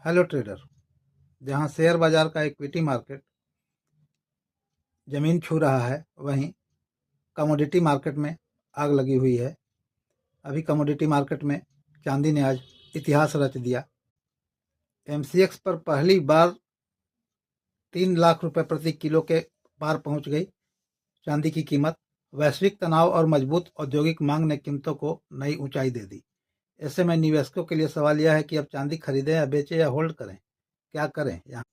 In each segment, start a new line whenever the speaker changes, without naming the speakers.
Hello trader. जहां share बाजार का इक्विटी मार्केट जमीन छू रहा है, वहीं कमोडिटी मार्केट में आग लगी हुई है। अभी कमोडिटी मार्केट में चांदी ने आज इतिहास रच दिया। एमसीएक्स पर पहली बार 3 लाख रुपए प्रति किलो के पार पहुंच गई चांदी की कीमत। वैश्विक तनाव और मजबूत औद्योगिक मांग ने कीमतों को नई ऊंचाई दे दी। ऐसे में निवेशकों के लिए सवाल यह है कि अब चांदी खरीदें या बेचें या होल्ड करें, क्या करें। यहाँ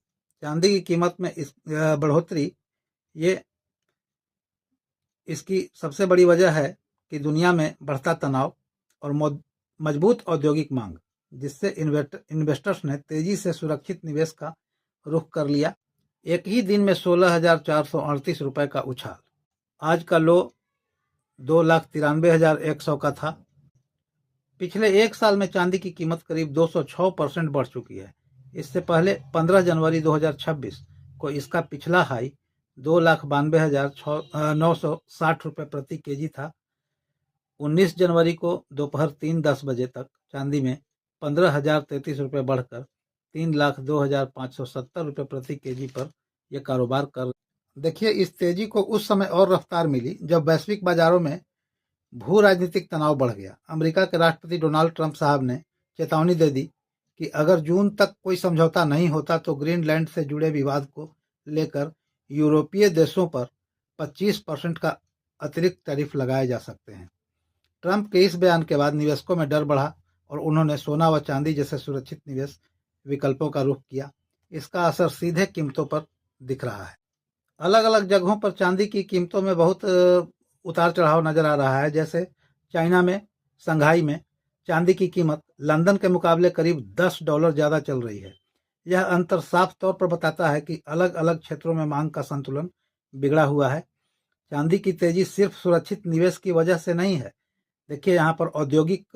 चांदी की कीमत में इस बढ़ोतरी, ये इसकी सबसे बड़ी वजह है कि दुनिया में बढ़ता तनाव और मजबूत औद्योगिक मांग, जिससे इन्वेस्टर्स ने तेजी से सुरक्षित निवेश का रुख कर लिया। एक ही दिन में 16,438 रुपए का उछाल। आज का लो 2,93,100 का था। पिछले एक साल में चांदी की कीमत करीब 206% बढ़ चुकी है। इससे पहले 15 जनवरी 2026 को इसका पिछला हाई 2,92,960 रुपये प्रति केजी था। 19 जनवरी को दोपहर 3:10 बजे तक चांदी में 15,033 रुपये बढ़कर 3,02,570 रुपये प्रति केजी पर यह कारोबार कर। देखिए, इस तेजी को उस समय और रफ्तार मिली जब वैश्विक बाजारों में भू राजनीतिक तनाव बढ़ गया। अमेरिका के राष्ट्रपति डोनाल्ड ट्रंप साहब ने चेतावनी दे दी कि अगर जून तक कोई समझौता नहीं होता तो ग्रीनलैंड से जुड़े विवाद को लेकर यूरोपीय देशों पर 25% का अतिरिक्त टैरिफ लगाए जा सकते हैं। ट्रंप के इस बयान के बाद निवेशकों में डर बढ़ा और उन्होंने सोना व चांदी जैसे सुरक्षित निवेश विकल्पों का रुख किया। इसका असर सीधे कीमतों पर दिख रहा है। अलग अलग जगहों पर चांदी की कीमतों में बहुत उतार चढ़ाव नजर आ रहा है। जैसे चाइना में शंघाई में चांदी की कीमत लंदन के मुकाबले करीब $10 ज़्यादा चल रही है। यह अंतर साफ तौर पर बताता है कि अलग अलग क्षेत्रों में मांग का संतुलन बिगड़ा हुआ है। चांदी की तेजी सिर्फ सुरक्षित निवेश की वजह से नहीं है। देखिए, यहाँ पर औद्योगिक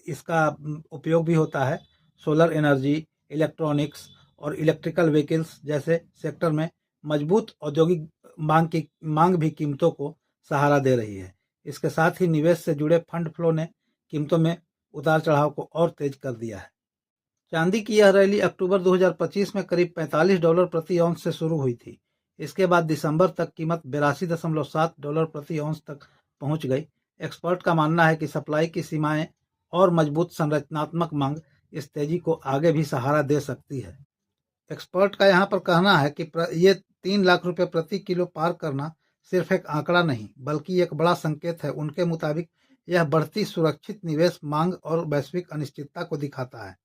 इसका उपयोग भी होता है। सोलर एनर्जी, इलेक्ट्रॉनिक्स और इलेक्ट्रिकल व्हीकल्स जैसे सेक्टर में मजबूत औद्योगिक मांग भी कीमतों को सहारा दे रही है। इसके साथ ही निवेश से जुड़े फंड फ्लो ने कीमतों में उतार चढ़ाव को और तेज कर दिया है। चांदी की यह रैली अक्टूबर 2025 में करीब $45 प्रति औंस से शुरू हुई थी। इसके बाद दिसंबर तक कीमत $82.7 प्रति औंस तक पहुंच गई। एक्सपर्ट का मानना है कि सप्लाई की सीमाएं और मजबूत संरचनात्मक मांग इस तेजी को आगे भी सहारा दे सकती है। एक्सपर्ट का यहाँ पर कहना है कि ये 3 लाख रुपए प्रति किलो पार करना सिर्फ एक आंकड़ा नहीं, बल्कि एक बड़ा संकेत है। उनके मुताबिक यह बढ़ती सुरक्षित निवेश मांग और वैश्विक अनिश्चितता को दिखाता है।